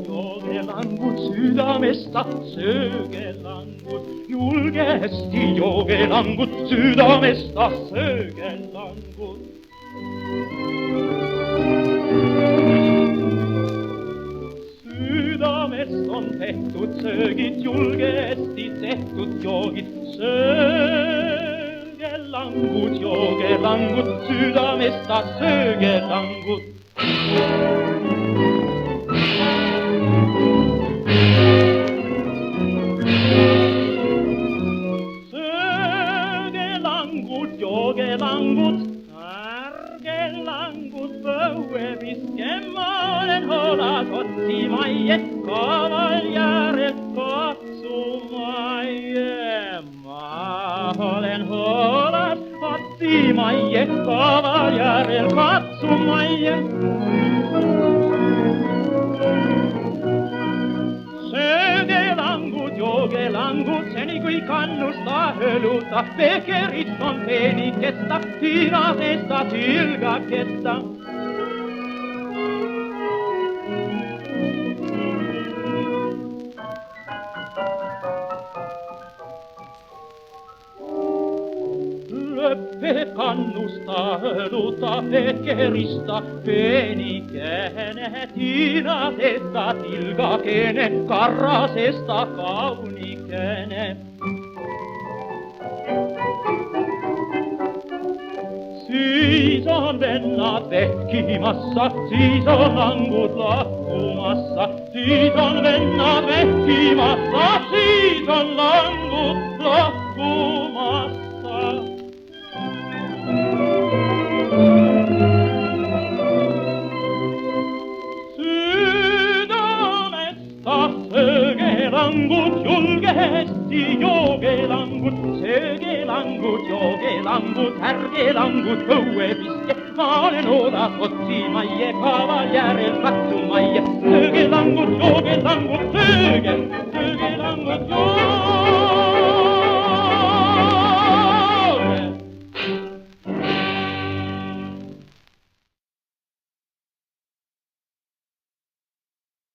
jogelangut sydämestä sögelangut. Julkesti jogelangut sydämestä sögelangut. Sydämessä on tehtud söögit, julkesti tehtud joogit. Sögelangut, jogelangut, sydämestä sögelangut. Sögelangut, jogelangut, argelangut, pöueviskemmoinen holat otti maie, kavaljärjet katsumaie. Maholen holat otti maie, kavaljärjet katsumaie. Sögelangut, jogelangut, seni kui kannustaa höluta, pekerit on peenikesta, tiiratesta tilgakesta. Löppe kannustaa höluta, pekerista, peenikene, tiiratesta tilgakene, karrasesta kaunikene. Siis on vennat vehkimassa, siis on langut lahkumassa. Siis on vennat vehkimassa, siis on langut lahkumassa. Sydämestä sögelangut, julkesti jogelangut. Sögelangut, jogelangut, härgelangut, õuepiske. Maalen odas otsi maie, kavaljärel katsumaie. Sögelangut, jogelangut, sögelangut, jogelangut.